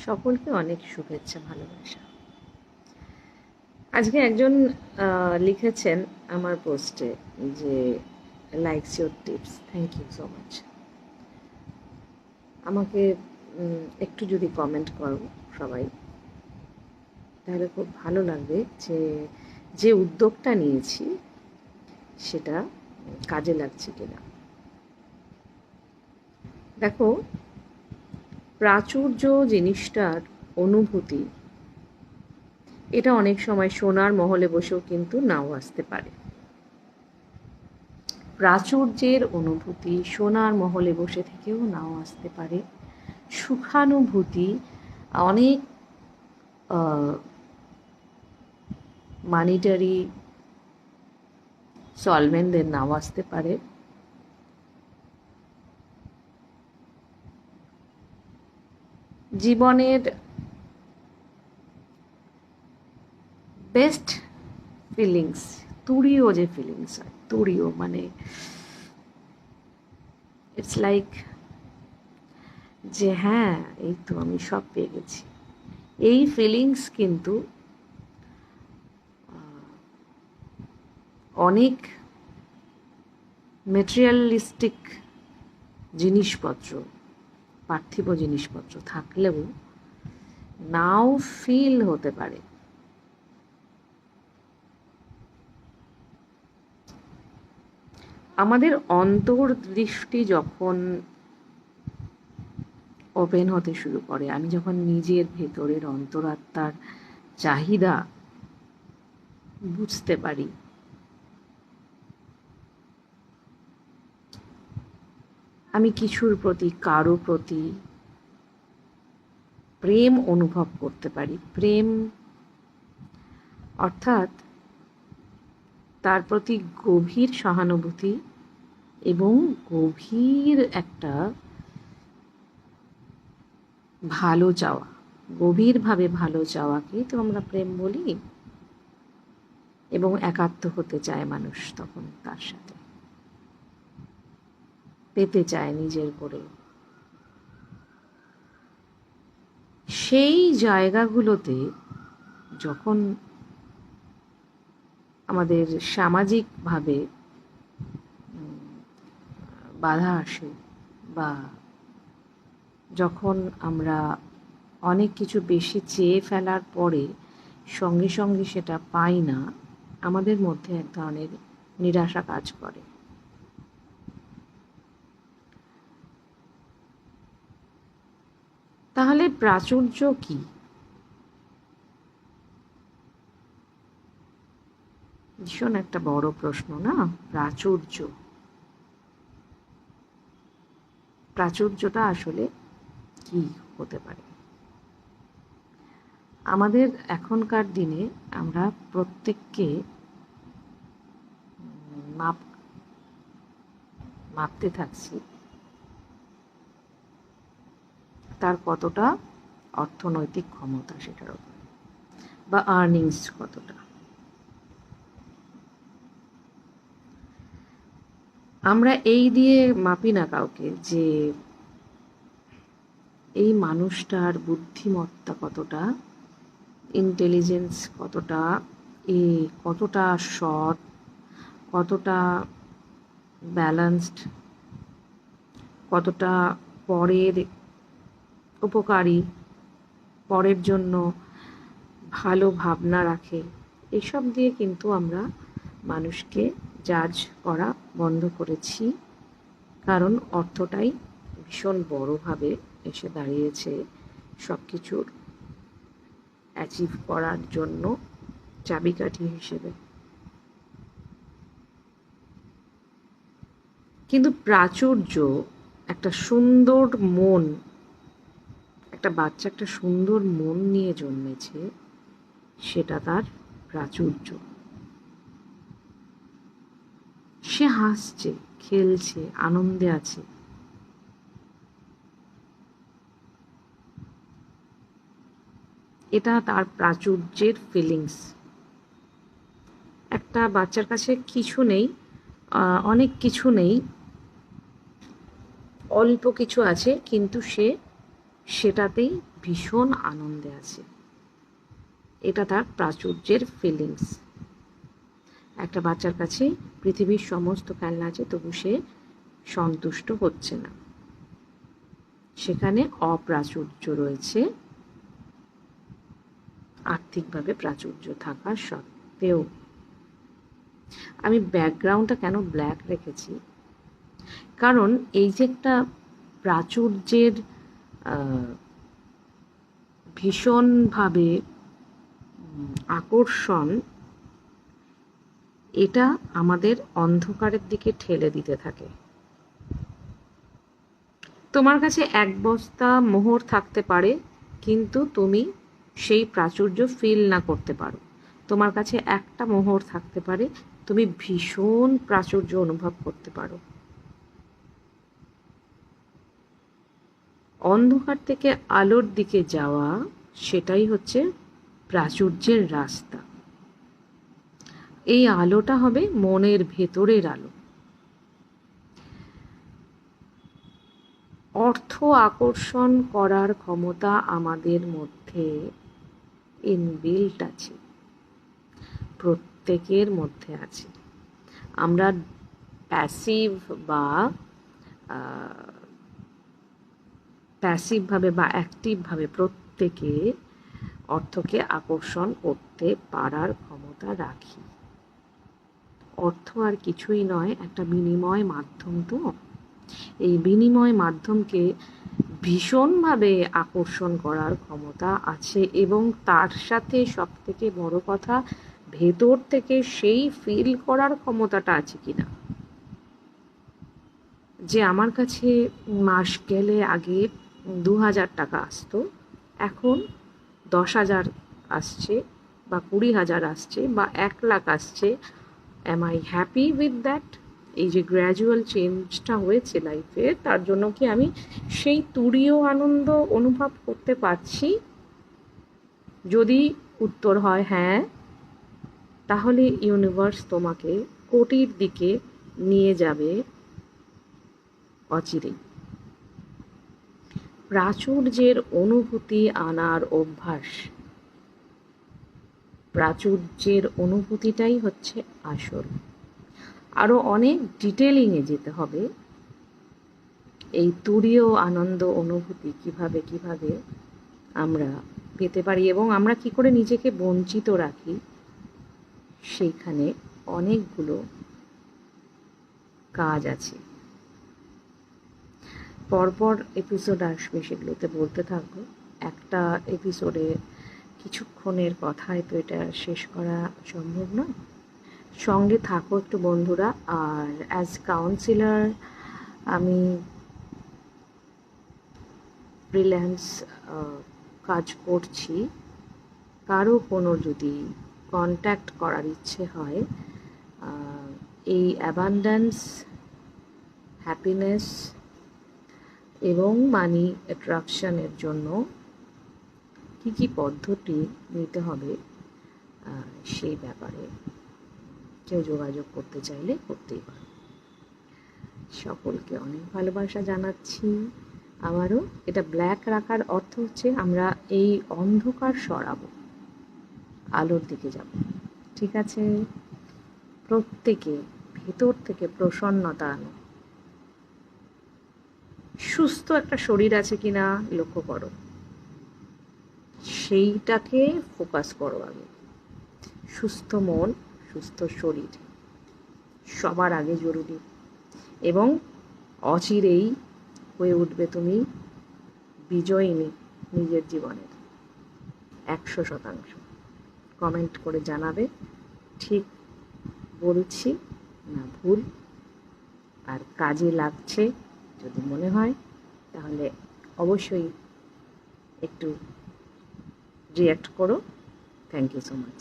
সকলকে অনেক শুভেচ্ছা ভালোবাসা। আজকে একজন লিখেছেন আমার পোস্টে যে likes your tips, thank you so much. আমাকে একটু যদি কমেন্ট করো সবাই, তাহলে খুব ভালো লাগবে যে যে উদ্যোগটা নিয়েছি সেটা কাজে লাগছে কিনা। দেখো, প্রাচুর্য জিনিসটার অনুভূতি এটা অনেক সময় সোনার মহলে বসেও কিন্তু নাও আসতে পারে। প্রাচুর্যের অনুভূতি সোনার মহলে বসে থেকেও নাও আসতে পারে। সুখানুভূতি অনেক মানিটারি সলভেন্টদের নাও আসতে পারে। জীবনের বেস্ট ফিলিংস, তুরীয় যে ফিলিংস হয়, তুরীয় মানে ইটস লাইক যে হ্যাঁ, এই তো আমি সব পেয়ে গেছি। এই ফিলিংস কিন্তু অনেক মেটেরিয়ালিস্টিক জিনিসপত্র, পার্থিব জিনিসপত্র থাকলেও নাও ফিল হতে পারে। আমাদের অন্তর্দৃষ্টি যখন ওপেন হতে শুরু করে, আমি যখন নিজের ভেতরের অন্তরাত্মার চাহিদা বুঝতে পারি, আমি কিছুর প্রতি, কারো প্রতি প্রেম অনুভব করতে পারি। প্রেম অর্থাৎ তার প্রতি গভীর সহানুভূতি এবং গভীর একটা ভালো চাওয়া, গভীরভাবে ভালো চাওয়াকেই তো আমরা প্রেম বলি। এবং একাত্ম হতে চায় মানুষ তখন, তার সাথে পেতে চায় নিজের করে। সেই জায়গাগুলোতে যখন আমাদের সামাজিকভাবে বাধা আসে, বা যখন আমরা অনেক কিছু বেশি চেয়ে ফেলার পরে সঙ্গে সঙ্গে সেটা পাই না, আমাদের মধ্যে এক ধরনের নিরাশা কাজ করে। তাহলে প্রাচুর্য কি? ভীষণ একটা বড় প্রশ্ন না? প্রাচুর্যটা আসলে কি হতে পারে? আমাদের এখনকার দিনে আমরা প্রত্যেককে মাপতে থাকছি তার কতটা অর্থনৈতিক ক্ষমতা, সেটার উপর, বা আর্নিংস কতটা। আমরা এই দিয়ে মাপি না কাউকে যে এই মানুষটার বুদ্ধিমত্তা কতটা, ইন্টেলিজেন্স কতটা, কতটা সৎ, কতটা ব্যালেন্সড, কতটা পরের উপকারী, পরের জন্য ভালো ভাবনা রাখে। এসব দিয়ে কিন্তু আমরা মানুষকে জাজ করা বন্ধ করেছি, কারণ অর্থটাই ভীষণ বড়োভাবে এসে দাঁড়িয়েছে সব কিছুর অ্যাচিভ করার জন্য চাবিকাঠি হিসেবে। কিন্তু প্রাচুর্য, একটা সুন্দর মন, একটা বাচ্চা একটা সুন্দর মন নিয়ে জন্মেছে, সেটা তার প্রাচুর্য। সে হাসছে, খেলছে, আনন্দে আছে। এটা তার প্রাচুর্যের ফিলিংস। একটা বাচ্চার কাছে কিছু নেই, অনেক কিছু নেই, অল্প কিছু আছে, কিন্তু সে সেটাতেই ভীষণ আনন্দে আছে। এটা তার প্রাচুর্যের ফিলিংস। একটা বাচ্চার কাছে পৃথিবীর সমস্ত খেলনা আছে, তবু সে সন্তুষ্ট হচ্ছে না। সেখানে অপ্রাচুর্য রয়েছে, আর্থিকভাবে প্রাচুর্য থাকা সত্ত্বেও। আমি ব্যাকগ্রাউন্ডটা কেন ব্ল্যাক রেখেছি, কারণ এই যে একটা প্রাচুর্যের ভীষণভাবে আকর্ষণ, এটা আমাদের অন্ধকারের দিকে ঠেলে দিতে থাকে। তোমার কাছে এক বস্তা মোহর থাকতে পারে, কিন্তু তুমি সেই প্রাচুর্য ফিল না করতে পারো। তোমার কাছে একটা মোহর থাকতে পারে, তুমি ভীষণ প্রাচুর্য অনুভব করতে পারো। অন্ধকার থেকে আলোর দিকে যাওয়া, সেটাই হচ্ছে প্রাচুর্যের রাস্তা। এই আলোটা হবে মনের ভেতরের আলো। অর্থ আকর্ষণ করার ক্ষমতা আমাদের মধ্যে ইনবিল্ট আছে, প্রত্যেকের মধ্যে আছে। আমরা প্যাসিভ প্যাসিভভাবে বা অ্যাক্টিভভাবে প্রত্যেকে অর্থকে আকর্ষণ করতে পারার ক্ষমতা রাখি। অর্থ আর কিছুই নয়, একটা বিনিময় মাধ্যম। তো এই বিনিময় মাধ্যমকে ভীষণভাবে আকর্ষণ করার ক্ষমতা আছে, এবং তার সাথে সবথেকে বড় কথা, ভেতর থেকে সেই ফিল করার ক্ষমতাটা আছে কিনা, যে আমার কাছে মাস গেলে আগে 2000 টাকা আসতো, এখন 10,000 আসছে, বা 20,000 আসছে, বা 1 লাখ আসছে। Am I happy with that? এই যে গ্র্যাজুয়াল চেঞ্জটা হয়েছে লাইফে, তার জন্য কি আমি সেই তুরীয় আনন্দ অনুভব করতে পারছি? যদি উত্তর হয় হ্যাঁ, তাহলে ইউনিভার্স তোমাকে কোটির দিকে নিয়ে যাবে অচিরেই। প্রাচুর্যের অনুভূতি আনার অভ্যাস, প্রাচুর্যের অনুভূতিটাই হচ্ছে আসল। আরও অনেক ডিটেলিংয়ে যেতে হবে, এই তুরীয় আনন্দ অনুভূতি কিভাবে কিভাবে আমরা পেতে পারি, এবং আমরা কি করে নিজেকে বঞ্চিত রাখি, সেইখানে অনেকগুলো কাজ আছে। পরপর এপিসোড আসবে, সেগুলোতে বলতে থাকবো। একটা এপিসোডে কিছুক্ষণের কথায় তো এটা শেষ করা সম্ভব নয়। সঙ্গে থাকো একটু বন্ধুরা। আর অ্যাজ কাউন্সিলর আমি ফ্রিল্যান্স কাজ করছি। কারো কোনো যদি কন্ট্যাক্ট করার ইচ্ছে হয়, এই অ্যাবান্ড্যান্স, হ্যাপিনেস এবং মানি অ্যাট্রাকশনের জন্য কী কী পদ্ধতি নিতে হবে, সেই ব্যাপারে কেউ যোগাযোগ করতে চাইলে করতেই পারে। সকলকে অনেক ভালোবাসা জানাচ্ছি। আবারও এটা ব্ল্যাক রাখার অর্থ হচ্ছে আমরা এই অন্ধকার সরাবো, আলোর দিকে যাব। ঠিক আছে? প্রত্যেকে ভেতর থেকে প্রসন্নতা আনো। সুস্থ একটা শরীর আছে কিনা লক্ষ্য করো, সেইটাকে ফোকাস করো আগে। সুস্থ মন, সুস্থ শরীর সবার আগে জরুরি, এবং অচিরেই হয়ে উঠবে তুমি বিজয়িনী নিজের জীবনের 100%। কমেন্ট করে জানাবে ঠিক বলছি না ভুল, আর কাজে লাগছে যদি মনে হয়, তাহলে অবশ্যই একটু রিঅ্যাক্ট করো। Thank you so much.